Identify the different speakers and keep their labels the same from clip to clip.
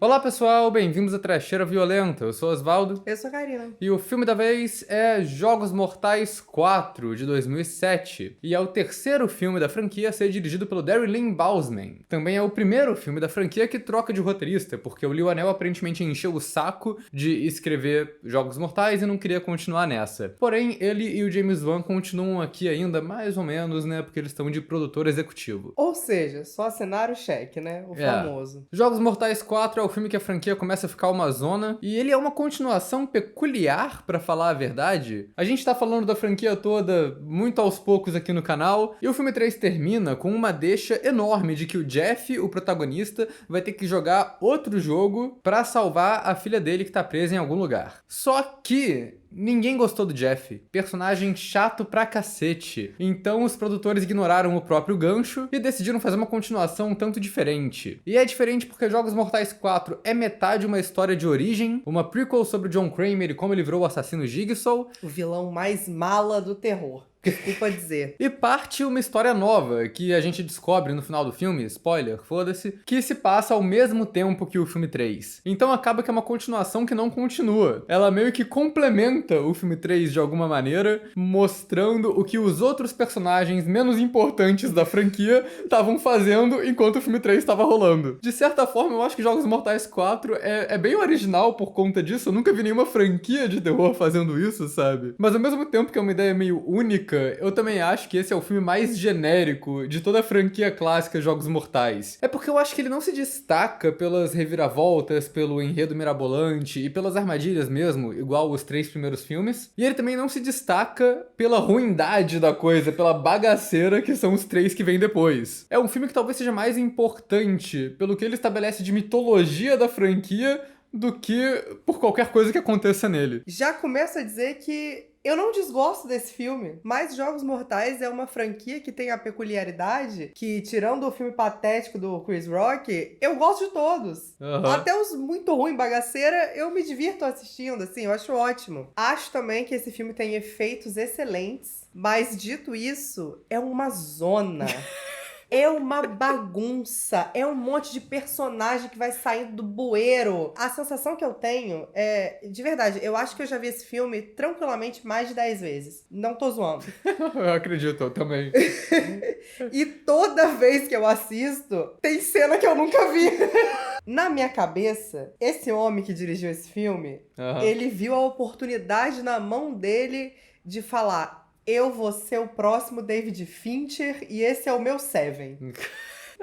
Speaker 1: Olá pessoal, bem-vindos a Trecheira Violenta, eu sou Osvaldo.
Speaker 2: Eu sou a Karina.
Speaker 1: E o filme da vez é Jogos Mortais 4, de 2007. E é o terceiro filme da franquia a ser dirigido pelo Darren Lynn Bousman. Também é o primeiro filme da franquia que troca de roteirista, porque o Lionel aparentemente encheu o saco de escrever Jogos Mortais e não queria continuar nessa. Porém, ele e o James Wan continuam aqui ainda, mais ou menos, né, porque eles estão de produtor executivo.
Speaker 2: Ou seja, só assinar o cheque, né? O famoso.
Speaker 1: Jogos Mortais 4 é o filme que a franquia começa a ficar uma zona, e ele é uma continuação peculiar, pra falar a verdade. A gente tá falando da franquia toda muito aos poucos aqui no canal, e o filme 3 termina com uma deixa enorme de que o Jeff, o protagonista, vai ter que jogar outro jogo pra salvar a filha dele que tá presa em algum lugar. Só que ninguém gostou do Jeff, personagem chato pra cacete. Então os produtores ignoraram o próprio gancho e decidiram fazer uma continuação um tanto diferente. E é diferente porque Jogos Mortais 4 é metade uma história de origem, uma prequel sobre John Kramer e como ele virou o assassino Jigsaw,
Speaker 2: O vilão mais mala do terror. Desculpa dizer.
Speaker 1: e parte uma história nova, que a gente descobre no final do filme, spoiler, foda-se, que se passa ao mesmo tempo que o filme 3. Então acaba que é uma continuação que não continua. Ela meio que complementa o filme 3 de alguma maneira, mostrando o que os outros personagens menos importantes da franquia estavam fazendo enquanto o filme 3 estava rolando. De certa forma, eu acho que Jogos Mortais 4 é bem original por conta disso. Eu nunca vi nenhuma franquia de terror fazendo isso, sabe? Mas ao mesmo tempo que é uma ideia meio única, eu também acho que esse é o filme mais genérico de toda a franquia clássica Jogos Mortais. É porque eu acho que ele não se destaca pelas reviravoltas, pelo enredo mirabolante e pelas armadilhas mesmo, igual os 3 primeiros filmes. E ele também não se destaca pela ruindade da coisa, pela bagaceira que são os 3 que vêm depois. É um filme que talvez seja mais importante pelo que ele estabelece de mitologia da franquia do que por qualquer coisa que aconteça nele.
Speaker 2: Já começo a dizer que eu não desgosto desse filme, mas Jogos Mortais é uma franquia que tem a peculiaridade que, tirando o filme patético do Chris Rock, eu gosto de todos.
Speaker 1: Aham.
Speaker 2: Até os muito ruins, bagaceira, eu me divirto assistindo, assim, eu acho ótimo. Acho também que esse filme tem efeitos excelentes, mas dito isso, é uma zona. É uma bagunça, é um monte de personagem que vai saindo do bueiro. A sensação que eu tenho é, de verdade, eu acho que eu já vi esse filme tranquilamente mais de 10 vezes. Não tô zoando.
Speaker 1: Eu acredito, eu também.
Speaker 2: E toda vez que eu assisto, tem cena que eu nunca vi. Na minha cabeça, esse homem que dirigiu esse filme,
Speaker 1: Aham.
Speaker 2: ele viu a oportunidade na mão dele de falar: eu vou ser o próximo David Fincher e esse é o meu Seven.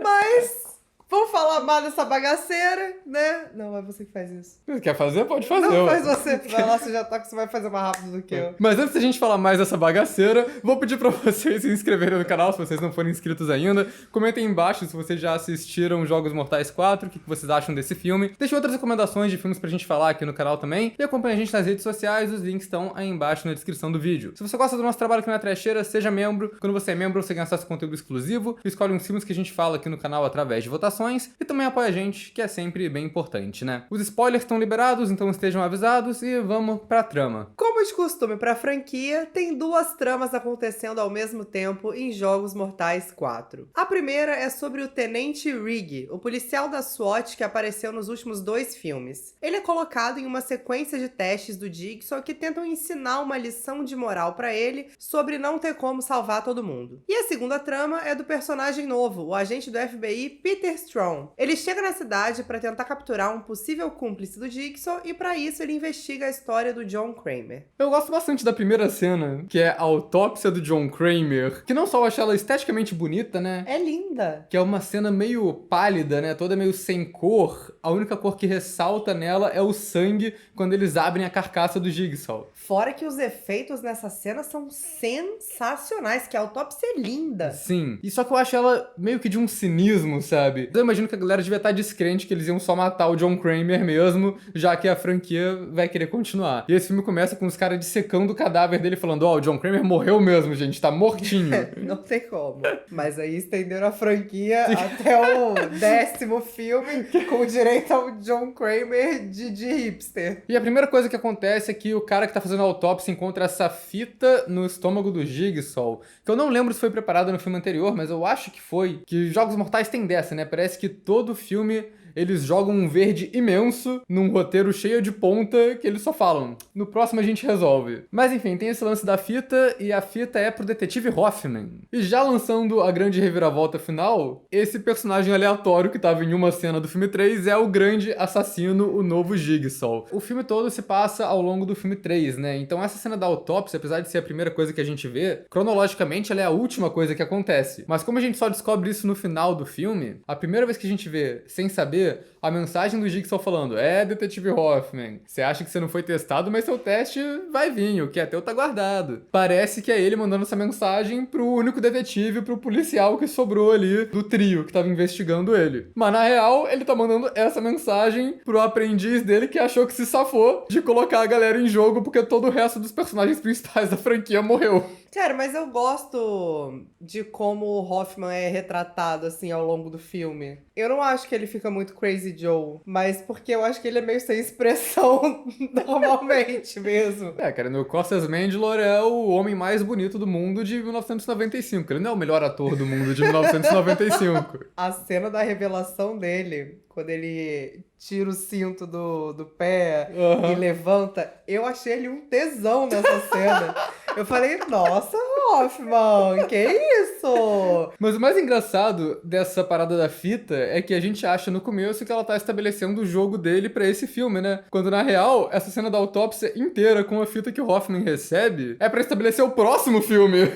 Speaker 2: Mas vamos falar mais dessa bagaceira, né? Não, é você que faz isso.
Speaker 1: Você quer fazer? Pode fazer.
Speaker 2: Não,
Speaker 1: ué.
Speaker 2: faz você. Vai lá, você já tá que você vai fazer mais rápido do que eu.
Speaker 1: Mas antes da gente falar mais dessa bagaceira, vou pedir pra vocês se inscreverem no canal se vocês não forem inscritos ainda. Comentem aí embaixo se vocês já assistiram Jogos Mortais 4, o que vocês acham desse filme. Deixem outras recomendações de filmes pra gente falar aqui no canal também. E acompanhe a gente nas redes sociais, os links estão aí embaixo na descrição do vídeo. Se você gosta do nosso trabalho aqui na Trecheira, seja membro. Quando você é membro, você ganha acesso a conteúdo exclusivo, escolhe uns filmes que a gente fala aqui no canal através de votações e também apoia a gente, que é sempre bem importante, né? Os spoilers estão liberados, então estejam avisados e vamos pra trama.
Speaker 2: Como de costume pra franquia, tem duas tramas acontecendo ao mesmo tempo em Jogos Mortais 4. A primeira é sobre o Tenente Rigg, o policial da SWAT que apareceu nos últimos 2 filmes. Ele é colocado em uma sequência de testes do Jigsaw que tentam ensinar uma lição de moral pra ele sobre não ter como salvar todo mundo. E a segunda trama é do personagem novo, o agente do FBI Peter Strong. Ele chega na cidade pra tentar capturar um possível cúmplice do Jigsaw e pra isso ele investiga a história do John Kramer.
Speaker 1: Eu gosto bastante da primeira cena, que é a autópsia do John Kramer, que não só eu acho ela esteticamente bonita, né?
Speaker 2: É linda.
Speaker 1: Que é uma cena meio pálida, né? Toda meio sem cor. A única cor que ressalta nela é o sangue quando eles abrem a carcaça do Jigsaw.
Speaker 2: Fora que os efeitos nessa cena são sensacionais, que a autópsia é linda.
Speaker 1: Sim. E só que eu acho ela meio que de um cinismo, sabe? Então eu imagino que a galera devia estar descrente que eles iam só matar o John Kramer mesmo, já que a franquia vai querer continuar. E esse filme começa com os caras dissecando o cadáver dele, falando: ó, o John Kramer morreu mesmo, gente, tá mortinho.
Speaker 2: Não tem como. Mas aí estenderam a franquia até o 10º filme, com direito ao John Kramer de hipster.
Speaker 1: E a primeira coisa que acontece é que o cara que tá fazendo a autópsia encontra essa fita no estômago do Jigsaw, que eu não lembro se foi preparada no filme anterior, mas eu acho que foi. Que Jogos Mortais tem dessa, né? Parece que todo filme eles jogam um verde imenso num roteiro cheio de ponta que eles só falam, no próximo a gente resolve. Mas enfim, tem esse lance da fita, e a fita é pro detetive Hoffman. E já lançando a grande reviravolta final, esse personagem aleatório que tava em uma cena do filme 3 é o grande assassino, o novo Jigsaw. O filme todo se passa ao longo do filme 3, né? Então essa cena da autópsia, apesar de ser a primeira coisa que a gente vê, cronologicamente ela é a última coisa que acontece. Mas como a gente só descobre isso no final do filme, a primeira vez que a gente vê, sem saber, a mensagem do Jigsaw falando, detetive Hoffman, você acha que você não foi testado, mas seu teste vai vir, o que é teu tá guardado. Parece que é ele mandando essa mensagem pro único detetive, pro policial que sobrou ali do trio que tava investigando ele. Mas na real, ele tá mandando essa mensagem pro aprendiz dele que achou que se safou de colocar a galera em jogo porque todo o resto dos personagens principais da franquia morreu.
Speaker 2: Cara, mas eu gosto de como o Hoffman é retratado, assim, ao longo do filme. Eu não acho que ele fica muito Crazy Joe, mas porque eu acho que ele é meio sem expressão normalmente mesmo.
Speaker 1: Cara, no Costas Mandylor é o homem mais bonito do mundo de 1995. Ele não é o melhor ator do mundo de 1995.
Speaker 2: A cena da revelação dele, quando ele tira o cinto do pé e levanta, eu achei ele um tesão nessa cena. Eu falei, nossa, Hoffman, que isso?
Speaker 1: Mas o mais engraçado dessa parada da fita é que a gente acha no começo que ela tá estabelecendo o jogo dele pra esse filme, né? Quando na real, essa cena da autópsia inteira com a fita que o Hoffman recebe é pra estabelecer o próximo filme.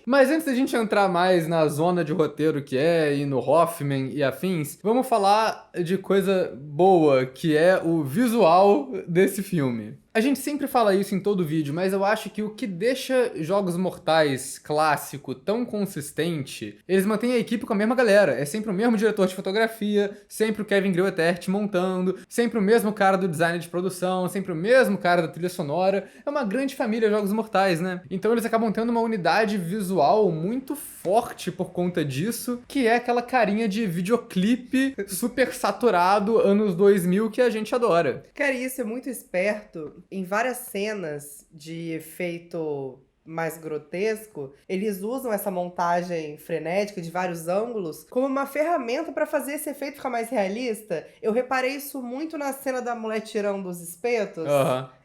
Speaker 1: Mas antes da gente entrar mais na zona de roteiro que é, e no Hoffman e afins, vamos falar de coisa boa, que é o visual desse filme. A gente sempre fala isso em todo vídeo, mas eu acho que o que deixa Jogos Mortais clássico tão consistente, eles mantêm a equipe com a mesma galera. É sempre o mesmo diretor de fotografia, sempre o Kevin Greuetert montando, sempre o mesmo cara do design de produção, sempre o mesmo cara da trilha sonora. É uma grande família Jogos Mortais, né? Então eles acabam tendo uma unidade visual muito forte por conta disso, que é aquela carinha de videoclipe super saturado, anos 2000, que a gente adora.
Speaker 2: Cara, isso é muito esperto. Em várias cenas de efeito mais grotesco, eles usam essa montagem frenética de vários ângulos como uma ferramenta pra fazer esse efeito ficar mais realista. Eu reparei isso muito na cena da mulher tirando os espetos.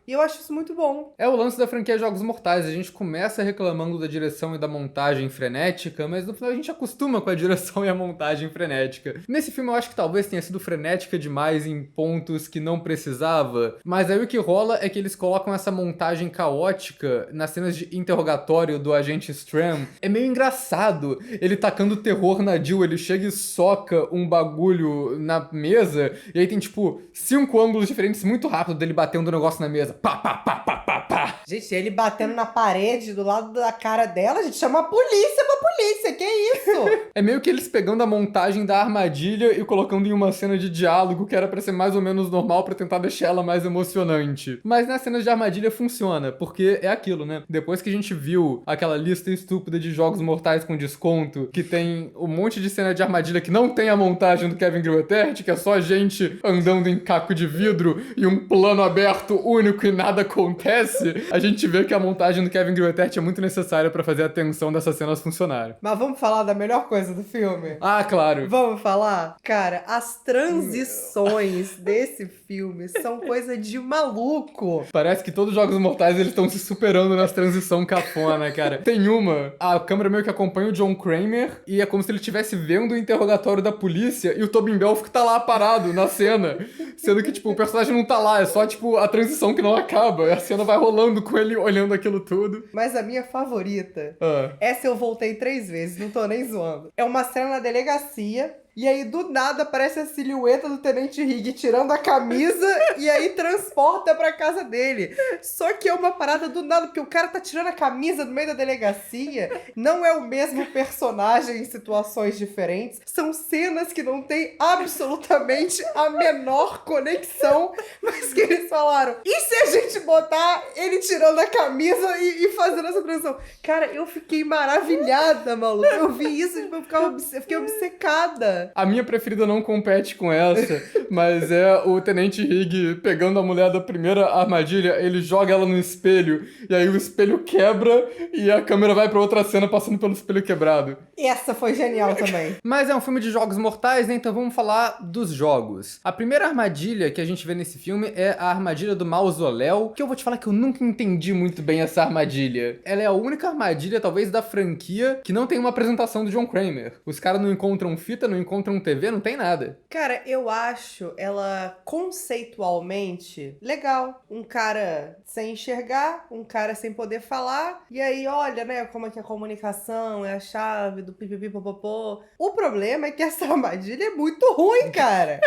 Speaker 2: E eu acho isso muito bom.
Speaker 1: É o lance da franquia Jogos Mortais. A gente começa reclamando da direção e da montagem frenética, mas no final a gente acostuma com a direção e a montagem frenética. Nesse filme eu acho que talvez tenha sido frenética demais em pontos que não precisava, mas aí o que rola é que eles colocam essa montagem caótica nas cenas de interrogatório do agente Stram. É meio engraçado ele tacando terror na Jill, ele chega e soca um bagulho na mesa, e aí tem tipo 5 ângulos diferentes muito rápido dele batendo o negócio na mesa. Pá, pá, pá, pá, pá, pá.
Speaker 2: Gente, ele batendo na parede do lado da cara dela, a gente chama a polícia pra polícia, que isso?
Speaker 1: É meio que eles pegando a montagem da armadilha e colocando em uma cena de diálogo que era pra ser mais ou menos normal pra tentar deixar ela mais emocionante. Mas nas cenas de armadilha funciona, porque é aquilo, né? Depois que a gente viu aquela lista estúpida de Jogos Mortais com desconto, que tem um monte de cena de armadilha que não tem a montagem do Kevin Greuetert, que é só gente andando em caco de vidro e um plano aberto único e nada acontece, a gente vê que a montagem do Kevin Greuetert é muito necessária pra fazer a tensão dessas cenas funcionarem.
Speaker 2: Mas vamos falar da melhor coisa do filme?
Speaker 1: Ah, claro.
Speaker 2: Vamos falar? Cara, as transições desse filme são coisa de maluco.
Speaker 1: Parece que todos os Jogos Mortais eles estão se superando nas transições cafona, cara. Tem uma, a câmera meio que acompanha o John Kramer e é como se ele estivesse vendo o interrogatório da polícia e o Tobin Bell tá lá parado na cena. Sendo que, tipo, o personagem não tá lá, é só, tipo, a transição que não acaba. A cena vai rolando com ele olhando aquilo tudo.
Speaker 2: Mas a minha favorita, essa eu voltei 3 vezes, não tô nem zoando. É uma cena na delegacia. E aí, do nada, aparece a silhueta do Tenente Higg tirando a camisa e aí transporta pra casa dele. Só que é uma parada do nada, porque o cara tá tirando a camisa no meio da delegacia. Não é o mesmo personagem em situações diferentes. São cenas que não tem absolutamente a menor conexão, mas que eles falaram, e se a gente botar ele tirando a camisa e fazendo essa transição? Cara, eu fiquei maravilhada, maluco. Eu vi isso e eu fiquei obcecada.
Speaker 1: A minha preferida não compete com essa, mas é o Tenente Higg pegando a mulher da primeira armadilha, ele joga ela no espelho, e aí o espelho quebra e a câmera vai pra outra cena passando pelo espelho quebrado.
Speaker 2: Essa foi genial também.
Speaker 1: Mas é um filme de jogos mortais, né? Então vamos falar dos jogos. A primeira armadilha que a gente vê nesse filme é a armadilha do mausoléu, que eu vou te falar que eu nunca entendi muito bem essa armadilha. Ela é a única armadilha, talvez, da franquia que não tem uma apresentação do John Kramer. Os caras não encontram fita, não encontram TV, não tem nada.
Speaker 2: Cara, eu acho ela conceitualmente legal. Um cara sem enxergar, um cara sem poder falar, e aí olha, né, como é que a comunicação é a chave do pipipipopopô. O problema é que essa armadilha é muito ruim, cara.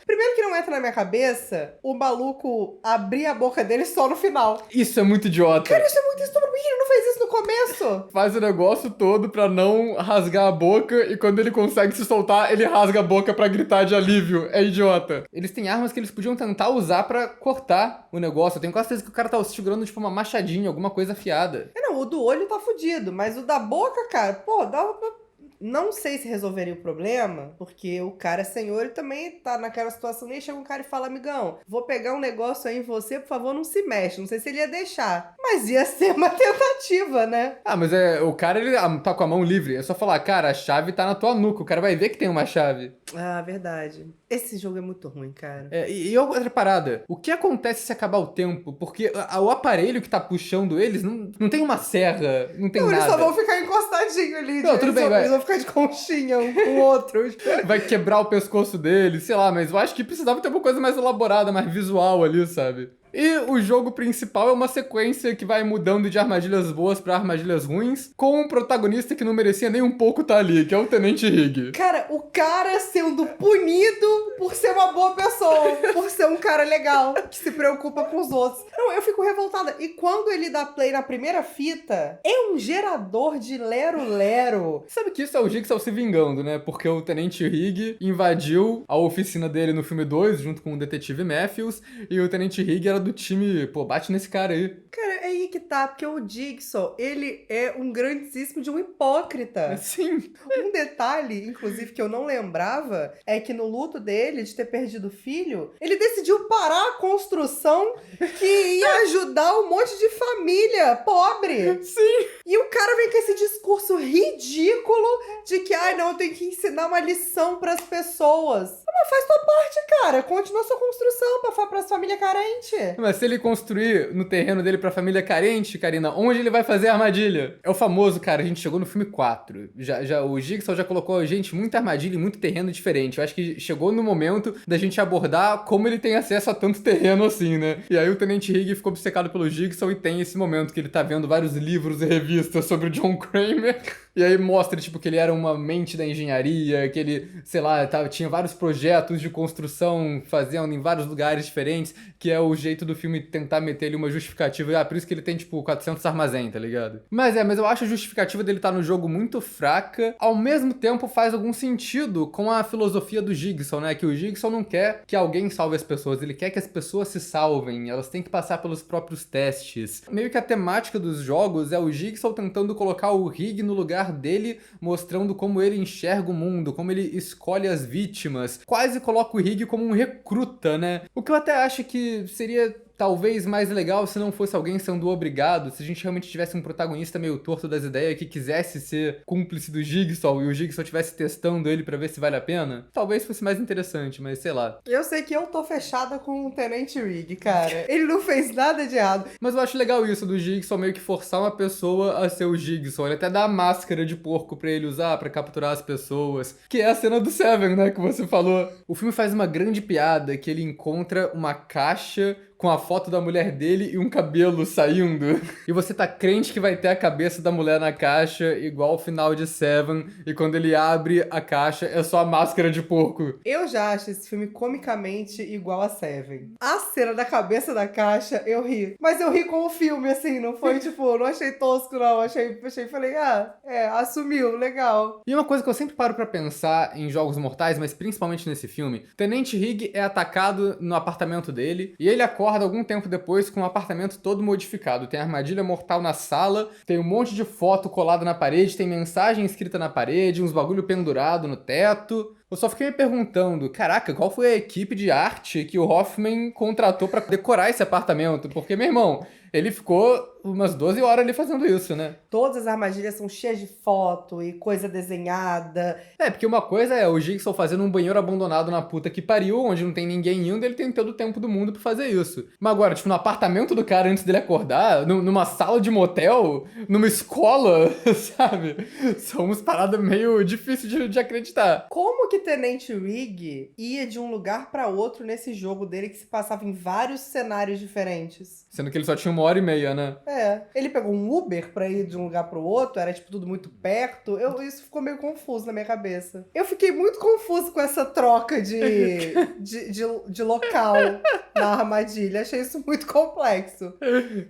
Speaker 2: Primeiro que não entra na minha cabeça o maluco abrir a boca dele só no final.
Speaker 1: Isso é muito idiota.
Speaker 2: Cara, isso é muito estúpido. Por que ele não fez isso no começo?
Speaker 1: Faz o negócio todo pra não rasgar a boca e quando ele consegue se soltar, ele rasga a boca pra gritar de alívio. É idiota. Eles têm armas que eles podiam tentar usar pra cortar o negócio. Eu tenho quase certeza que o cara tá segurando tipo uma machadinha, alguma coisa afiada.
Speaker 2: Não, o do olho tá fudido, mas o da boca, cara, pô, dava pra... Não sei se resolveria o problema, porque o cara é senhor e também tá naquela situação, nem chega um cara e fala, amigão, vou pegar um negócio aí em você, por favor, não se mexe. Não sei se ele ia deixar, mas ia ser uma tentativa, né?
Speaker 1: Ah, mas o cara, ele tá com a mão livre. É só falar, cara, a chave tá na tua nuca. O cara vai ver que tem uma chave.
Speaker 2: Ah, verdade. Esse jogo é muito ruim, cara.
Speaker 1: E outra parada, o que acontece se acabar o tempo? Porque o aparelho que tá puxando eles não tem uma serra, não tem nada.
Speaker 2: Eles só vão ficar encostadinhos ali.
Speaker 1: Não, tudo bem, vai.
Speaker 2: Eles vão ficar de conchinha um com outros.
Speaker 1: Vai quebrar o pescoço deles, sei lá, mas eu acho que precisava ter uma coisa mais elaborada, mais visual ali, sabe? E o jogo principal é uma sequência que vai mudando de armadilhas boas pra armadilhas ruins, com um protagonista que não merecia nem um pouco estar ali, que é o Tenente Higg.
Speaker 2: Cara, o cara sendo punido por ser uma boa pessoa, por ser um cara legal, que se preocupa com os outros. Não, eu fico revoltada. E quando ele dá play na primeira fita, é um gerador de lero-lero.
Speaker 1: Sabe que isso é o Jigsaw se vingando, né? Porque o Tenente Higg invadiu a oficina dele no filme 2, junto com o detetive Matthews, e o Tenente Higg era do time, pô, bate nesse cara aí.
Speaker 2: Cara, é aí que tá, porque o Jigsaw, ele é um grandíssimo de um hipócrita.
Speaker 1: Sim.
Speaker 2: Um detalhe, inclusive, que eu não lembrava, é que no luto dele, de ter perdido o filho, ele decidiu parar a construção que ia ajudar um monte de família pobre.
Speaker 1: Sim.
Speaker 2: E o cara vem com esse discurso ridículo de que, ai, não, eu tenho que ensinar uma lição pras pessoas. Mas faz tua parte, cara. Continua sua construção pras famílias carentes.
Speaker 1: Mas se ele construir no terreno dele pra família carente, Karina, onde ele vai fazer a armadilha? É o famoso, cara, a gente chegou no filme 4. O Jigsaw já colocou a gente muita armadilha e muito terreno diferente. Eu acho que chegou no momento da gente abordar como ele tem acesso a tanto terreno assim, né? E aí o Tenente Higg ficou obcecado pelo Jigsaw e tem esse momento que ele tá vendo vários livros e revistas sobre o John Kramer. E aí mostra, tipo, que ele era uma mente da engenharia, que ele, sei lá, tinha vários projetos de construção fazendo em vários lugares diferentes, que é o jeito do filme tentar meter ali uma justificativa. Ah, por isso que ele tem, tipo, 400 armazém, tá ligado? Mas eu acho a justificativa dele estar no jogo muito fraca, ao mesmo tempo faz algum sentido com a filosofia do Jigsaw, né? Que o Jigsaw não quer que alguém salve as pessoas, ele quer que as pessoas se salvem, elas têm que passar pelos próprios testes. Meio que a temática dos jogos é o Jigsaw tentando colocar o Higg no lugar dele, mostrando como ele enxerga o mundo, como ele escolhe as vítimas, quase coloca o Higg como um recruta, né? O que eu até acho que seria talvez mais legal se não fosse alguém sendo obrigado, se a gente realmente tivesse um protagonista meio torto das ideias que quisesse ser cúmplice do Jigsaw e o Jigsaw estivesse testando ele pra ver se vale a pena, talvez fosse mais interessante, mas sei lá.
Speaker 2: Eu sei que eu tô fechada com o Tenente Higg, cara. Ele não fez nada de errado.
Speaker 1: Mas eu acho legal isso do Jigsaw meio que forçar uma pessoa a ser o Jigsaw. Ele até dá a máscara de porco pra ele usar pra capturar as pessoas, que é a cena do Seven, né, que você falou. O filme faz uma grande piada que ele encontra uma caixa com a foto da mulher dele e um cabelo saindo. E você tá crente que vai ter a cabeça da mulher na caixa, igual ao final de Seven, e quando ele abre a caixa, é só a máscara de porco.
Speaker 2: Eu já acho esse filme comicamente igual a Seven. A cena da cabeça da caixa, eu ri. Mas eu ri com o filme, assim, não foi tipo, não achei tosco, não. Falei, assumiu, legal.
Speaker 1: E uma coisa que eu sempre paro pra pensar em Jogos Mortais, mas principalmente nesse filme, Tenente Higg é atacado no apartamento dele, e ele acorda algum tempo depois com o apartamento todo modificado. Tem armadilha mortal na sala, tem um monte de foto colada na parede, tem mensagem escrita na parede, uns bagulho pendurado no teto. Eu só fiquei me perguntando, caraca, qual foi a equipe de arte que o Hoffman contratou pra decorar esse apartamento? Porque, meu irmão, ele ficou umas 12 horas ali fazendo isso, né?
Speaker 2: Todas as armadilhas são cheias de foto e coisa desenhada.
Speaker 1: É, porque uma coisa é o Jigsaw fazendo um banheiro abandonado na puta que pariu, onde não tem ninguém indo, ele tem todo o tempo do mundo pra fazer isso. Mas agora, tipo, no apartamento do cara antes dele acordar, numa sala de motel, numa escola, sabe? São umas paradas meio difíceis de acreditar.
Speaker 2: Como que Tenente Rig ia de um lugar pra outro nesse jogo dele que se passava em vários cenários diferentes?
Speaker 1: Sendo que ele só tinha 1h30, né?
Speaker 2: É, ele pegou um Uber pra ir de um lugar pro outro, era tipo tudo muito perto. Isso ficou meio confuso na minha cabeça. Eu fiquei muito confuso com essa troca de local na armadilha. Achei isso muito complexo.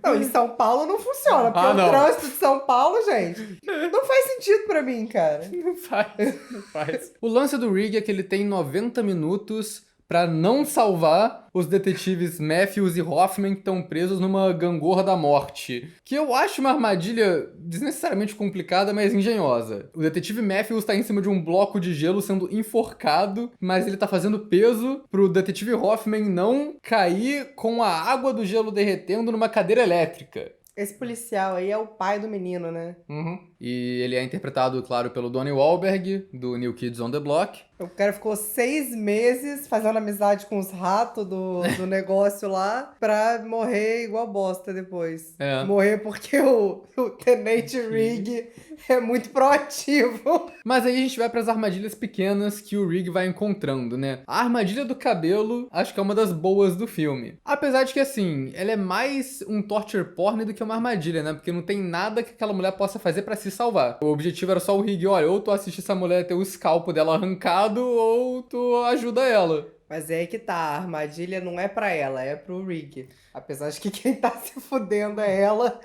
Speaker 2: Não, em São Paulo não funciona, porque o trânsito de São Paulo, gente, não faz sentido pra mim, cara.
Speaker 1: Não faz. O lance do Rig é que ele tem 90 minutos pra não salvar os detetives Matthews e Hoffman que estão presos numa gangorra da morte. Que eu acho uma armadilha desnecessariamente complicada, mas engenhosa. O detetive Matthews tá em cima de um bloco de gelo sendo enforcado, mas ele tá fazendo peso pro detetive Hoffman não cair com a água do gelo derretendo numa cadeira elétrica.
Speaker 2: Esse policial aí é o pai do menino, né?
Speaker 1: Uhum. E ele é interpretado, claro, pelo Donnie Wahlberg, do New Kids on the Block.
Speaker 2: O cara ficou 6 meses fazendo amizade com os ratos do negócio lá pra morrer igual bosta depois.
Speaker 1: É.
Speaker 2: Morrer porque o Tenente Rig é muito proativo.
Speaker 1: Mas aí a gente vai pras armadilhas pequenas que o Rig vai encontrando, né? A armadilha do cabelo, acho que é uma das boas do filme. Apesar de que, assim, ela é mais um torture porn do que uma armadilha, né? Porque não tem nada que aquela mulher possa fazer pra se salvar. O objetivo era só o Rig, olha, ou tu assiste essa mulher ter o escalpo dela arrancado, ou tu ajuda ela.
Speaker 2: Mas é aí que tá, a armadilha não é pra ela, é pro Rig. Apesar de que quem tá se fudendo é ela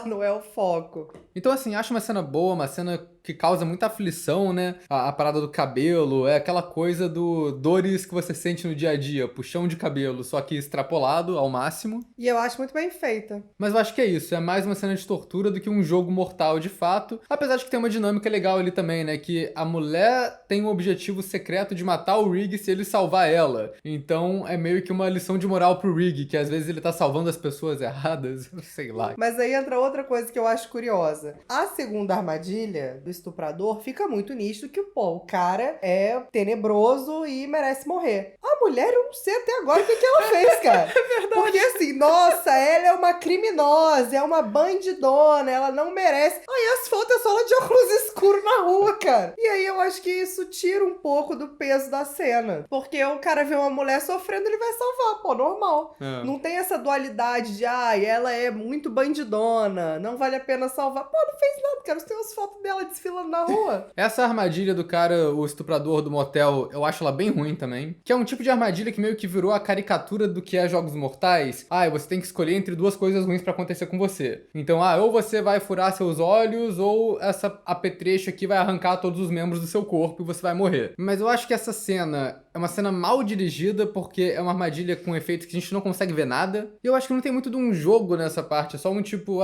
Speaker 2: não é o foco.
Speaker 1: Então, assim, acho uma cena boa, uma cena que causa muita aflição, né? A parada do cabelo, é aquela coisa do dores que você sente no dia a dia, puxão de cabelo, só que extrapolado ao máximo.
Speaker 2: E eu acho muito bem feita.
Speaker 1: Mas eu acho que é isso, é mais uma cena de tortura do que um jogo mortal de fato. Apesar de que tem uma dinâmica legal ali também, né? Que a mulher tem um objetivo secreto de matar o Rig se ele salvar ela. Então é meio que uma lição de moral pro Rig, que às vezes ele tá salvando as pessoas erradas, sei lá.
Speaker 2: Mas aí entra outra coisa que eu acho curiosa. A segunda armadilha do estuprador fica muito nítido que, pô, o cara é tenebroso e merece morrer. A mulher, eu não sei até agora o que ela fez, cara. É verdade. Porque assim, nossa, ela é uma criminosa, é uma bandidona, ela não merece. Aí as fotos é só ela de óculos escuros na rua, cara. E aí eu acho que isso tira um pouco do peso da cena. Porque o cara vê uma mulher sofrendo, ele vai salvar, pô, normal.
Speaker 1: É.
Speaker 2: Não tem essa dualidade de, ela é muito bandidona, não vale a pena salvar. Pô, não fez nada, cara. Você tem umas fotos dela desfilando na rua.
Speaker 1: Essa armadilha do cara, o estuprador do motel, eu acho ela bem ruim também. Que é um tipo de armadilha que meio que virou a caricatura do que é Jogos Mortais. Você tem que escolher entre duas coisas ruins pra acontecer com você. Então, ou você vai furar seus olhos, ou essa apetrecha aqui vai arrancar todos os membros do seu corpo e você vai morrer. Mas eu acho que essa cena é uma cena mal dirigida, porque é uma armadilha com efeitos que a gente não consegue ver nada. E eu acho que não tem muito de um jogo nessa parte. É só um tipo,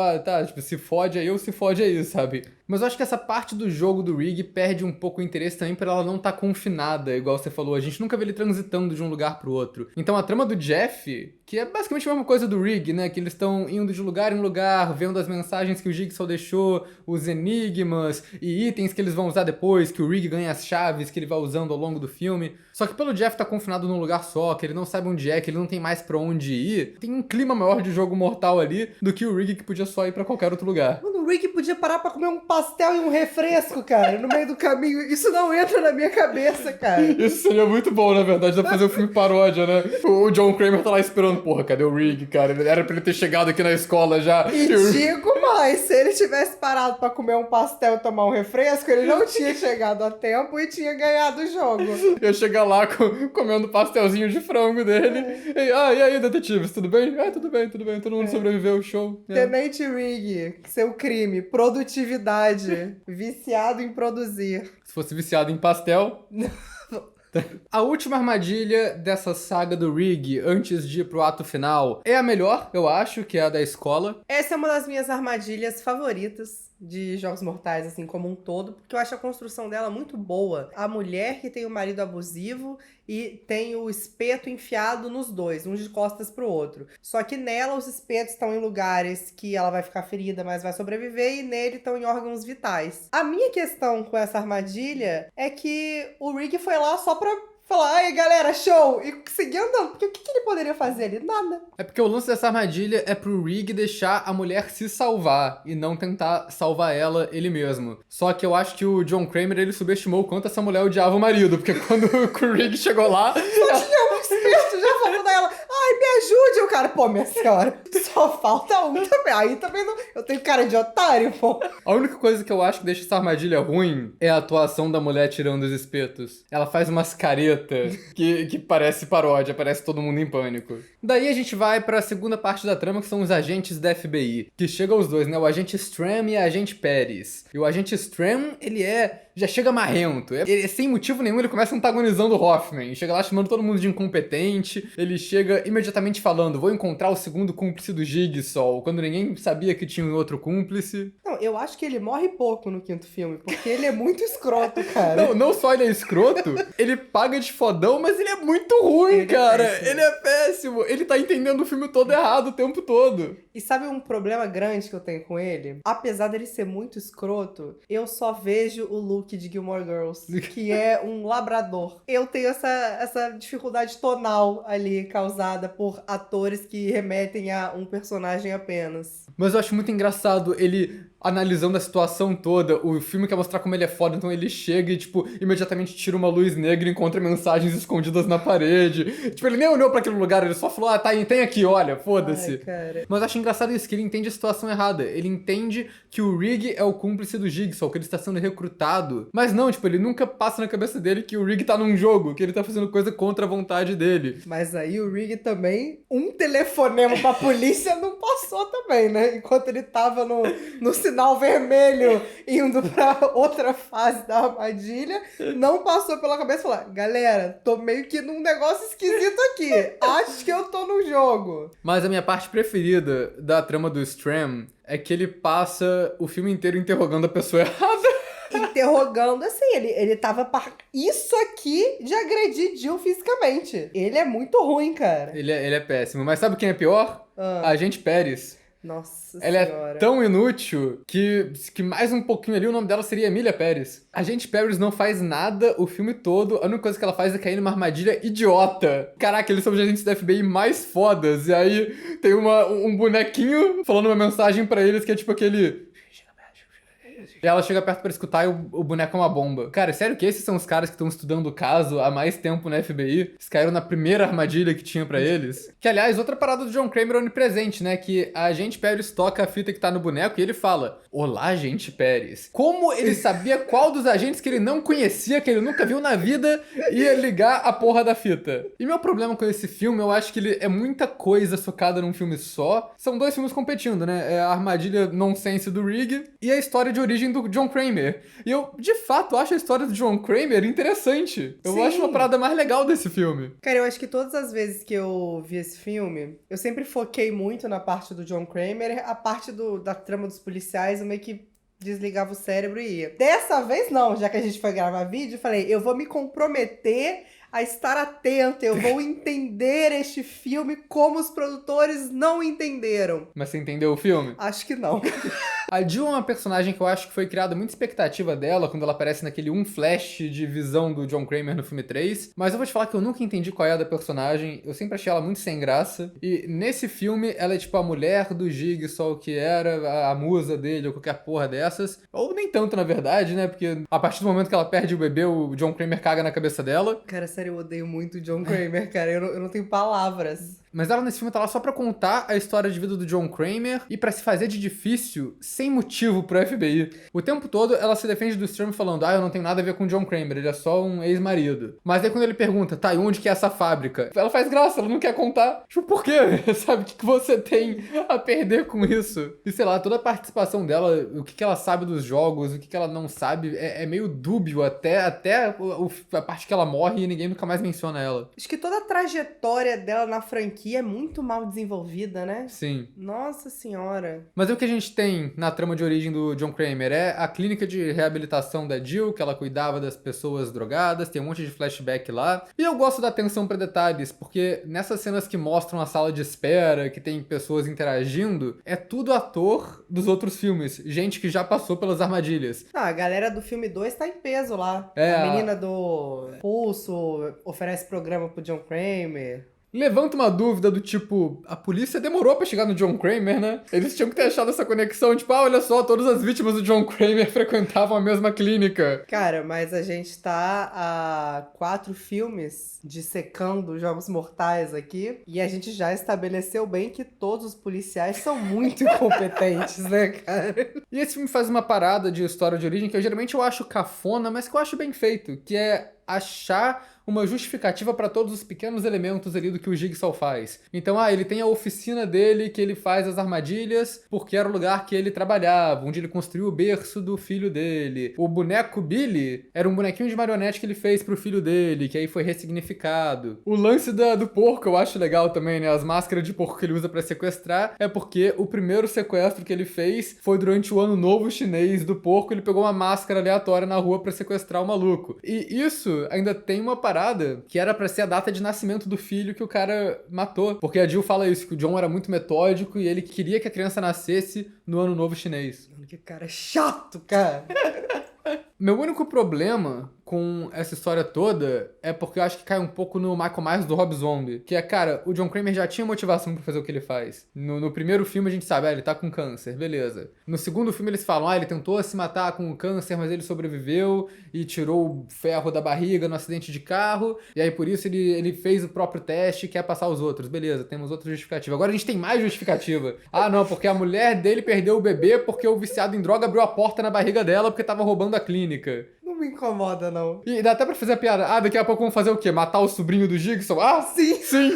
Speaker 1: se fode aí ou se fode aí, sabe? Mas eu acho que essa parte do jogo do Rig perde um pouco o interesse também por ela não estar confinada, igual você falou. A gente nunca vê ele transitando de um lugar pro outro. Então a trama do Jeff, que é basicamente a mesma coisa do Rig, né? Que eles estão indo de lugar em lugar, vendo as mensagens que o Jigsaw deixou, os enigmas e itens que eles vão usar depois, que o Rig ganha as chaves que ele vai usando ao longo do filme. Só que pelo Jeff estar confinado num lugar só, que ele não sabe onde é, que ele não tem mais pra onde ir, tem um clima maior de jogo mortal ali do que o Rig, que podia só ir pra qualquer outro lugar.
Speaker 2: Mano, o Rig podia parar pra comer um pastel e um refresco, cara, no meio do caminho. Isso não entra na minha cabeça, cara.
Speaker 1: Isso seria muito bom, na verdade, dá pra fazer um filme paródia, né? O John Kramer tá lá esperando, porra, cadê o Rig, cara? Era pra ele ter chegado aqui na escola já.
Speaker 2: E digo mais, se ele tivesse parado pra comer um pastel e tomar um refresco, ele não tinha chegado a tempo e tinha ganhado o jogo.
Speaker 1: Ia chegar lá comendo pastelzinho de frango dele. E aí, detetives, tudo bem? Tudo bem, todo mundo sobreviveu, show.
Speaker 2: Tenente Rig, seu crime, produtividade, viciado em produzir.
Speaker 1: Se fosse viciado em pastel... A última armadilha dessa saga do Rig, antes de ir pro ato final, é a melhor, eu acho, que é a da escola.
Speaker 2: Essa é uma das minhas armadilhas favoritas. de Jogos Mortais, assim, como um todo, porque eu acho a construção dela muito boa. A mulher que tem o marido abusivo e tem o espeto enfiado nos dois, um de costas pro outro. Só que nela os espetos estão em lugares que ela vai ficar ferida, mas vai sobreviver, e nele estão em órgãos vitais. A minha questão com essa armadilha é que o Rick foi lá só pra falar, ai galera, show! E seguir andando. Porque o que ele poderia fazer ali? Nada.
Speaker 1: É porque o lance dessa armadilha é pro Rig deixar a mulher se salvar e não tentar salvar ela ele mesmo. Só que eu acho que o John Kramer, ele subestimou o quanto essa mulher odiava o marido, porque quando o Rig chegou lá...
Speaker 2: Só tinha um esperto já falando a ela, ai, me ajude. O cara, pô, minha senhora, só falta um também. Aí também não... Eu tenho cara de otário, pô.
Speaker 1: A única coisa que eu acho que deixa essa armadilha ruim é a atuação da mulher tirando os espetos. Ela faz umas caretas que parece paródia, parece todo mundo em pânico. Daí a gente vai pra segunda parte da trama, que são os agentes da FBI. Que chegam os dois, né? O agente Stram e a agente Pérez. E o agente Stram, já chega marrento. Ele, sem motivo nenhum, ele começa antagonizando o Hoffman. Chega lá chamando todo mundo de incompetente. Ele chega imediatamente falando, vou encontrar o segundo cúmplice do Jigsaw, quando ninguém sabia que tinha um outro cúmplice.
Speaker 2: Não, eu acho que ele morre pouco no quinto filme, porque ele é muito escroto, cara.
Speaker 1: Não só ele é escroto, ele paga de fodão, mas ele é muito ruim, cara. Ele é péssimo. Ele tá entendendo o filme todo errado o tempo todo.
Speaker 2: E sabe um problema grande que eu tenho com ele? Apesar dele ser muito escroto, eu só vejo o Luke de Gilmore Girls, que é um labrador. Eu tenho essa dificuldade tonal ali, causada por atores que remetem a um personagem apenas.
Speaker 1: Mas eu acho muito engraçado ele analisando a situação toda. O filme quer mostrar como ele é foda, então ele chega e, tipo, imediatamente tira uma luz negra e encontra mensagens escondidas na parede. Tipo, ele nem olhou pra aquele lugar, ele só falou, tá, tem aqui, olha, foda-se. Mas eu acho engraçado isso, que ele entende a situação errada. Ele entende que o Rig é o cúmplice do Jigsaw, que ele está sendo recrutado. Mas não, tipo, ele nunca passa na cabeça dele que o Rig tá num jogo, que ele tá fazendo coisa contra a vontade dele.
Speaker 2: Mas aí o Rig também, um telefonema pra polícia não passou também, né? Enquanto ele tava no sinal vermelho indo pra outra fase da armadilha, não passou pela cabeça falar, galera, tô meio que num negócio esquisito aqui. Acho que eu tô no jogo.
Speaker 1: Mas a minha parte preferida da trama do Stram é que ele passa o filme inteiro interrogando a pessoa errada.
Speaker 2: Interrogando, assim, ele tava... Isso aqui de agredir Jill fisicamente. Ele é muito ruim, cara.
Speaker 1: Ele é péssimo. Mas sabe quem é pior? A agente Pérez.
Speaker 2: Nossa
Speaker 1: Ela
Speaker 2: senhora.
Speaker 1: é tão inútil que mais um pouquinho ali o nome dela seria Emília Pérez. A gente Pérez não faz nada o filme todo, a única coisa que ela faz é cair numa armadilha idiota. Caraca, eles são os agentes da FBI mais fodas. E aí tem um bonequinho falando uma mensagem pra eles que é tipo aquele... E ela chega perto pra escutar e o boneco é uma bomba. Cara, sério que esses são os caras que estão estudando o caso há mais tempo na FBI? Eles caíram na primeira armadilha que tinha pra eles. Que, aliás, outra parada do John Kramer onipresente, né? Que a agente Pérez toca a fita que tá no boneco e ele fala, olá, agente Pérez. Como ele sabia qual dos agentes que ele não conhecia, que ele nunca viu na vida, ia ligar a porra da fita? E meu problema com esse filme, eu acho que ele é muita coisa socada num filme só. São dois filmes competindo, né? É a armadilha nonsense do Rig e a história de origem do John Kramer. E eu, de fato, acho a história do John Kramer interessante. Eu acho uma parada mais legal desse filme.
Speaker 2: Cara, eu acho que todas as vezes que eu vi esse filme, eu sempre foquei muito na parte do John Kramer, a parte da trama dos policiais, eu meio que desligava o cérebro e ia. Dessa vez não, já que a gente foi gravar vídeo, eu falei, eu vou me comprometer a estar atento, eu vou entender este filme como os produtores não entenderam.
Speaker 1: Mas você entendeu o filme?
Speaker 2: Acho que não.
Speaker 1: A Jill é uma personagem que eu acho que foi criada muita expectativa dela quando ela aparece naquele flash de visão do John Kramer no filme 3, mas eu vou te falar que eu nunca entendi qual é a da personagem, eu sempre achei ela muito sem graça, e nesse filme ela é tipo a mulher do Jigsaw, que era a musa dele ou qualquer porra dessas, ou nem tanto na verdade, né, porque a partir do momento que ela perde o bebê, o John Kramer caga na cabeça dela.
Speaker 2: Cara, sério, eu odeio muito o John Kramer, cara, eu não tenho palavras.
Speaker 1: Mas ela nesse filme tá lá só pra contar a história de vida do John Kramer e pra se fazer de difícil sem motivo pro FBI. O tempo todo ela se defende do Stram falando, eu não tenho nada a ver com o John Kramer, ele é só um ex-marido. Mas aí quando ele pergunta, tá, e onde que é essa fábrica? Ela faz graça, ela não quer contar. Tipo, por quê? Sabe, o que você tem a perder com isso? E sei lá, toda a participação dela, o que ela sabe dos jogos, o que ela não sabe, é meio dúbio até a parte que ela morre e ninguém nunca mais menciona ela.
Speaker 2: Acho que toda a trajetória dela na franquia franquia é muito mal desenvolvida, né?
Speaker 1: Sim.
Speaker 2: Nossa senhora.
Speaker 1: Mas o que a gente tem na trama de origem do John Kramer é a clínica de reabilitação da Jill, que ela cuidava das pessoas drogadas, tem um monte de flashback lá. E eu gosto da atenção pra detalhes, porque nessas cenas que mostram a sala de espera, que tem pessoas interagindo, é tudo ator dos outros filmes, gente que já passou pelas armadilhas.
Speaker 2: Ah, a galera do filme 2 tá em peso lá.
Speaker 1: É,
Speaker 2: A menina do Pulso oferece programa pro John Kramer.
Speaker 1: Levanta uma dúvida do tipo, a polícia demorou pra chegar no John Kramer, né? Eles tinham que ter achado essa conexão, tipo, olha só, todas as vítimas do John Kramer frequentavam a mesma clínica.
Speaker 2: Cara, mas a gente tá a 4 filmes dissecando Jogos Mortais aqui, e a gente já estabeleceu bem que todos os policiais são muito incompetentes, né, cara?
Speaker 1: E esse filme faz uma parada de história de origem que eu geralmente eu acho cafona, mas que eu acho bem feito, que é achar uma justificativa para todos os pequenos elementos ali do que o Jigsaw faz. Então, ele tem a oficina dele que ele faz as armadilhas porque era o lugar que ele trabalhava, onde ele construiu o berço do filho dele. O boneco Billy era um bonequinho de marionete que ele fez pro filho dele, que aí foi ressignificado. O lance do porco eu acho legal também, né? As máscaras de porco que ele usa para sequestrar é porque o primeiro sequestro que ele fez foi durante o ano novo chinês do porco, ele pegou uma máscara aleatória na rua para sequestrar o maluco. E isso ainda tem uma parada que era pra ser a data de nascimento do filho que o cara matou. Porque a Jill fala isso, que o John era muito metódico e ele queria que a criança nascesse no ano novo chinês.
Speaker 2: Que cara chato, cara.
Speaker 1: Meu único problema com essa história toda é porque eu acho que cai um pouco no Michael Myers do Rob Zombie. Que é, cara, o John Kramer já tinha motivação pra fazer o que ele faz. No primeiro filme a gente sabe, ele tá com câncer, beleza. No segundo filme eles falam, ele tentou se matar com o câncer, mas ele sobreviveu e tirou o ferro da barriga no acidente de carro. E aí por isso ele fez o próprio teste e quer passar os outros. Beleza, temos outra justificativa. Agora a gente tem mais justificativa. Não, porque a mulher dele perdeu o bebê porque o viciado em droga abriu a porta na barriga dela porque tava roubando a clínica.
Speaker 2: Não me incomoda, não.
Speaker 1: E dá até pra fazer a piada. Daqui a pouco vão fazer o quê? Matar o sobrinho do Jigsaw?
Speaker 2: Sim!
Speaker 1: Sim!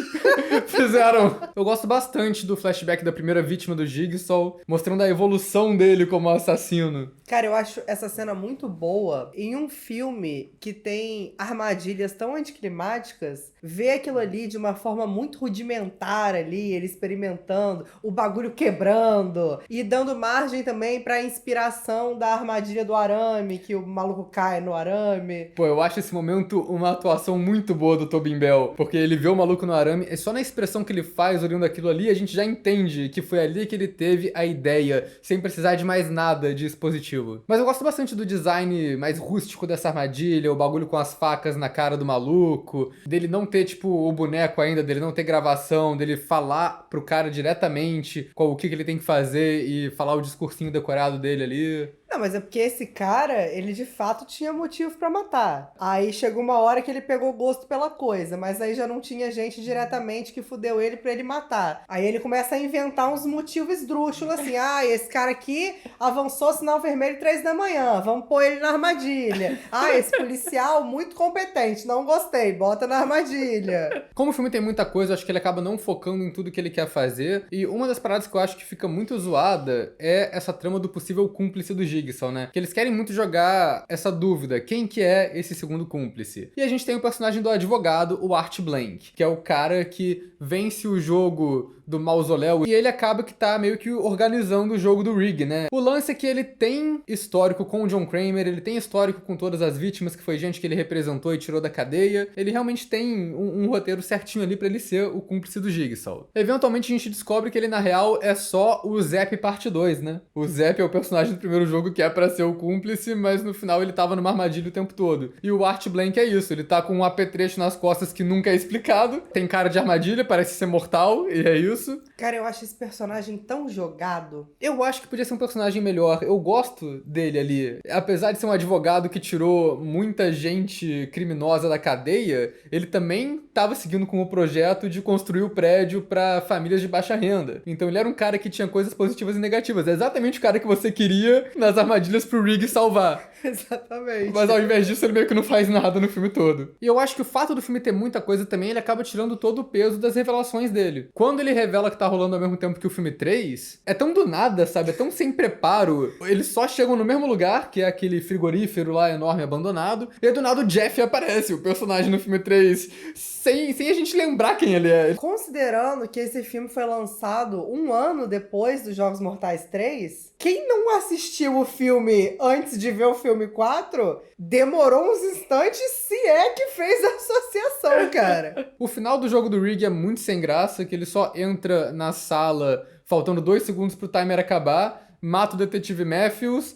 Speaker 1: Fizeram. Eu gosto bastante do flashback da primeira vítima do Jigsaw, mostrando a evolução dele como assassino.
Speaker 2: Cara, eu acho essa cena muito boa. Em um filme que tem armadilhas tão anticlimáticas, ver aquilo ali de uma forma muito rudimentar ali, ele experimentando, o bagulho quebrando e dando margem também pra inspiração da armadilha do arame, que o maluco cai no arame.
Speaker 1: Pô, eu acho esse momento uma atuação muito boa do Tobin Bell, porque ele vê o maluco no arame, e só na expressão que ele faz olhando aquilo ali, a gente já entende que foi ali que ele teve a ideia, sem precisar de mais nada de expositivo. Mas eu gosto bastante do design mais rústico dessa armadilha, o bagulho com as facas na cara do maluco, dele não ter, tipo, o boneco ainda, dele não ter gravação, dele falar pro cara diretamente o que ele tem que fazer e falar o discursinho decorado dele ali.
Speaker 2: Não, mas é porque esse cara, ele de fato tinha motivo pra matar. Aí chegou uma hora que ele pegou gosto pela coisa, mas aí já não tinha gente diretamente que fudeu ele pra ele matar. Aí ele começa a inventar uns motivos esdrúxulos assim, esse cara aqui avançou sinal vermelho 3 da manhã, vamos pôr ele na armadilha. Esse policial muito competente, não gostei, bota na armadilha.
Speaker 1: Como o filme tem muita coisa, eu acho que ele acaba não focando em tudo que ele quer fazer, e uma das paradas que eu acho que fica muito zoada é essa trama do possível cúmplice do Jigsaw, né? Que eles querem muito jogar essa dúvida, quem que é esse segundo cúmplice? E a gente tem o personagem do advogado, o Art Blank, que é o cara que vence o jogo do mausoléu e ele acaba que tá meio que organizando o jogo do Rig, né? O lance é que ele tem histórico com o John Kramer, ele tem histórico com todas as vítimas, que foi gente que ele representou e tirou da cadeia. Ele realmente tem um roteiro certinho ali pra ele ser o cúmplice do Jigsaw. Eventualmente a gente descobre que ele na real é só o Zep parte 2, né? O Zep é o personagem do primeiro jogo que é pra ser o cúmplice, mas no final ele tava numa armadilha o tempo todo. E o Art Blank é isso, ele tá com um apetrecho nas costas que nunca é explicado, tem cara de armadilha, parece ser mortal, e é isso.
Speaker 2: Cara, eu acho esse personagem tão jogado.
Speaker 1: Eu acho que podia ser um personagem melhor. Eu gosto dele ali. Apesar de ser um advogado que tirou muita gente criminosa da cadeia, ele também tava seguindo com o projeto de construir o prédio pra famílias de baixa renda. Então ele era um cara que tinha coisas positivas e negativas. É exatamente o cara que você queria nas armadilhas pro Rig salvar.
Speaker 2: Exatamente.
Speaker 1: Mas ao invés disso, ele meio que não faz nada no filme todo. E eu acho que o fato do filme ter muita coisa também, ele acaba tirando todo o peso das revelações dele. Quando ele revela revela que tá rolando ao mesmo tempo que o filme 3, é tão do nada, sabe? É tão sem preparo. Eles só chegam no mesmo lugar, que é aquele frigorífero lá enorme abandonado, e aí do nada o Jeff aparece, o personagem no filme 3, sem a gente lembrar quem ele é.
Speaker 2: Considerando que esse filme foi lançado um ano depois dos Jogos Mortais 3, quem não assistiu o filme antes de ver o filme 4, demorou uns instantes, se é que fez a associação, cara.
Speaker 1: O final do jogo do Rig é muito sem graça, que ele só entra na sala faltando 2 segundos pro timer acabar, mata o detetive Matthews,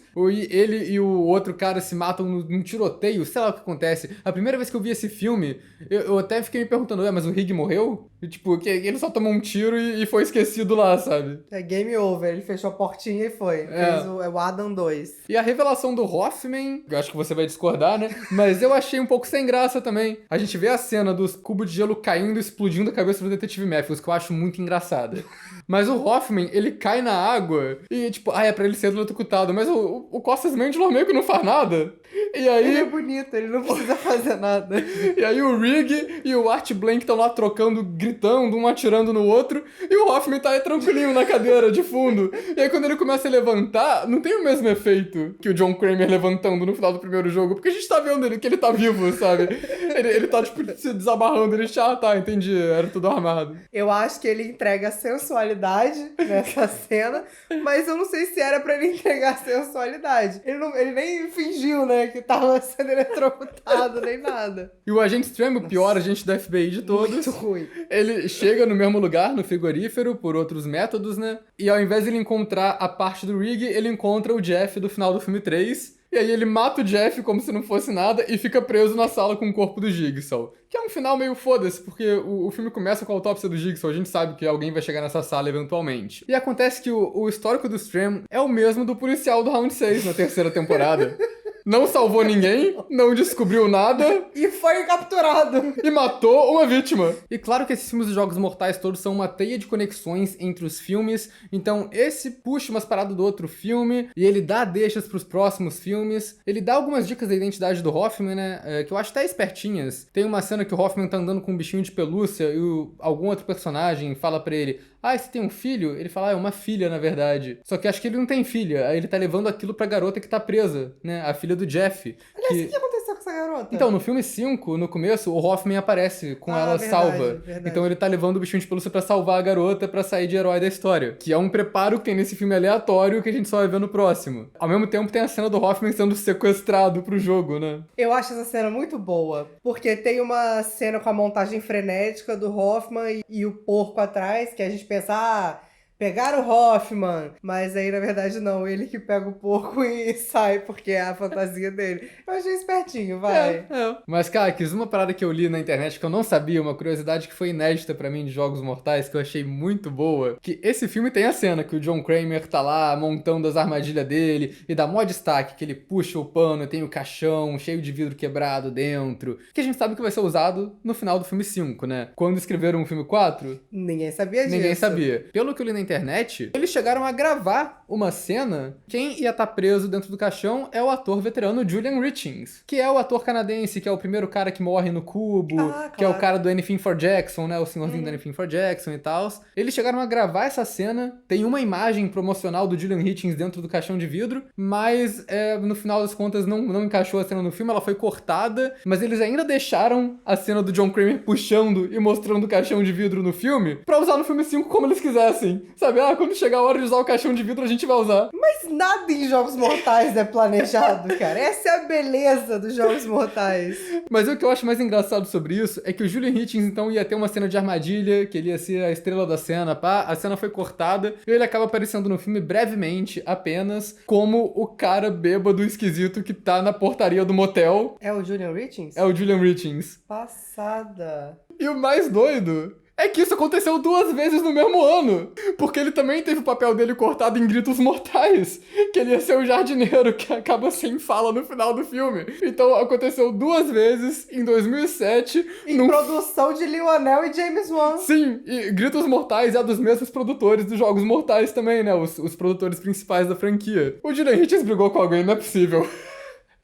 Speaker 1: ele e o outro cara se matam num tiroteio, sei lá o que acontece. A primeira vez que eu vi esse filme, eu até fiquei me perguntando, mas o Rig morreu? E, tipo, que ele só tomou um tiro e foi esquecido lá, sabe?
Speaker 2: É game over, ele fechou a portinha e foi. Fez o Adam 2.
Speaker 1: E a revelação do Hoffman, eu acho que você vai discordar, né? Mas eu achei um pouco sem graça também. A gente vê a cena dos cubos de gelo caindo e explodindo a cabeça do detetive Matthews, que eu acho muito engraçada. Mas o Hoffman, ele cai na água e, tipo, é pra ele ser eletrocutado. Mas o Costas Mandylor meio que não faz nada. E aí...
Speaker 2: Ele é bonito, ele não precisa fazer nada.
Speaker 1: E aí o Rig e o Art Blank estão lá trocando, gritando, um atirando no outro. E o Hoffman tá aí tranquilinho na cadeira de fundo. E aí quando ele começa a levantar, não tem o mesmo efeito que o John Kramer levantando no final do primeiro jogo. Porque a gente tá vendo que ele tá vivo, sabe? Ele tá, tipo, se desabarrando. Ele, tá, entendi, era tudo armado.
Speaker 2: Eu acho que ele entrega sensualidade nessa cena, mas eu não sei se era pra ele entregar sensualidade. Ele nem fingiu, né, que tava sendo eletrocutado, nem nada.
Speaker 1: E o agente Stram, o pior agente da FBI de todos,
Speaker 2: muito ruim.
Speaker 1: Ele chega no mesmo lugar, no frigorífero, por outros métodos, né? E ao invés de ele encontrar a parte do Rig, ele encontra o Jeff do final do filme 3. E aí ele mata o Jeff como se não fosse nada e fica preso na sala com o corpo do Jigsaw. Que é um final meio foda-se, porque o filme começa com a autópsia do Jigsaw, a gente sabe que alguém vai chegar nessa sala eventualmente. E acontece que o histórico do Stram é o mesmo do policial do Round 6 na terceira temporada. Não salvou ninguém, não descobriu nada.
Speaker 2: E foi capturado.
Speaker 1: E matou uma vítima. E claro que esses filmes dos Jogos Mortais todos são uma teia de conexões entre os filmes. Então esse puxa umas paradas do outro filme. E ele dá deixas pros próximos filmes. Ele dá algumas dicas da identidade do Hoffman, né? Que eu acho até espertinhas. Tem uma cena que o Hoffman tá andando com um bichinho de pelúcia. E algum outro personagem fala pra ele: você tem um filho? Ele fala, é uma filha, na verdade. Só que acho que ele não tem filha. Aí ele tá levando aquilo pra garota que tá presa, né? A filha do Jeff.
Speaker 2: Aliás, o que aconteceu com essa garota?
Speaker 1: Então, no filme 5, no começo, o Hoffman aparece com ela
Speaker 2: verdade,
Speaker 1: salva.
Speaker 2: verdade.
Speaker 1: Então ele tá levando o bichinho de pelúcia pra salvar a garota, pra sair de herói da história. Que é um preparo que tem nesse filme aleatório que a gente só vai ver no próximo. Ao mesmo tempo, tem a cena do Hoffman sendo sequestrado pro jogo, né?
Speaker 2: Eu acho essa cena muito boa, porque tem uma cena com a montagem frenética do Hoffman e o porco atrás, que a gente pensa, pegaram o Hoffman, mas aí na verdade não, ele que pega o porco e sai, porque é a fantasia dele. Eu achei espertinho, vai.
Speaker 1: Mas, cara, quis uma parada que eu li na internet que eu não sabia, uma curiosidade que foi inédita pra mim de Jogos Mortais, que eu achei muito boa, que esse filme tem a cena que o John Kramer tá lá montando as armadilhas dele e dá mó destaque, que ele puxa o pano e tem o caixão cheio de vidro quebrado dentro, que a gente sabe que vai ser usado no final do filme 5, né? Quando escreveram o filme 4...
Speaker 2: Ninguém sabia disso.
Speaker 1: Ninguém sabia. Pelo que eu li na internet, eles chegaram a gravar uma cena. Quem ia estar preso dentro do caixão é o ator veterano Julian Richings, que é o ator canadense, que é o primeiro cara que morre no cubo, que é o cara do Anything for Jackson, né? O senhorzinho do Anything for Jackson e tal. Eles chegaram a gravar essa cena. Tem uma imagem promocional do Julian Richings dentro do caixão de vidro, mas no final das contas não encaixou a cena no filme, ela foi cortada, mas eles ainda deixaram a cena do John Kramer puxando e mostrando o caixão de vidro no filme pra usar no filme 5 como eles quisessem. Sabe, quando chegar a hora de usar o caixão de vidro, a gente vai usar.
Speaker 2: Mas nada em Jogos Mortais é planejado, cara. Essa é a beleza dos Jogos Mortais.
Speaker 1: Mas o que eu acho mais engraçado sobre isso é que o Julian Hitchens, então, ia ter uma cena de armadilha, que ele ia ser a estrela da cena, pá. A cena foi cortada e ele acaba aparecendo no filme brevemente, apenas, como o cara bêbado esquisito que tá na portaria do motel.
Speaker 2: É o Julian Richings?
Speaker 1: É o Julian Richings.
Speaker 2: Passada.
Speaker 1: E o mais doido é que isso aconteceu 2 vezes no mesmo ano. Porque ele também teve o papel dele cortado em Gritos Mortais. Que ele ia ser o jardineiro que acaba sem fala no final do filme. Então aconteceu 2 vezes em 2007.
Speaker 2: Em produção de Lionel e James Wan.
Speaker 1: Sim, e Gritos Mortais é dos mesmos produtores dos Jogos Mortais também, né? Os produtores principais da franquia. O Julian Hitchens brigou com alguém, não é possível.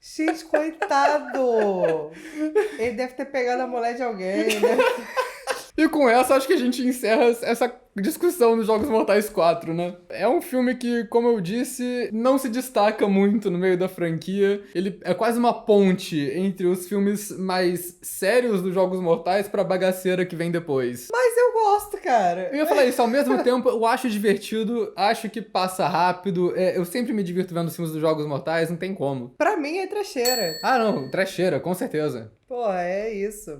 Speaker 2: Gente, coitado! Ele deve ter pegado a mulher de alguém, né?
Speaker 1: E com essa, acho que a gente encerra essa discussão dos Jogos Mortais 4, né? É um filme que, como eu disse, não se destaca muito no meio da franquia. Ele é quase uma ponte entre os filmes mais sérios dos Jogos Mortais pra bagaceira que vem depois.
Speaker 2: Mas eu gosto, cara.
Speaker 1: Eu ia falar isso, ao mesmo tempo, eu acho divertido, acho que passa rápido. Eu sempre me divirto vendo os filmes dos Jogos Mortais, não tem como.
Speaker 2: Pra mim é trecheira.
Speaker 1: Ah, não, trecheira, com certeza.
Speaker 2: Pô, é isso.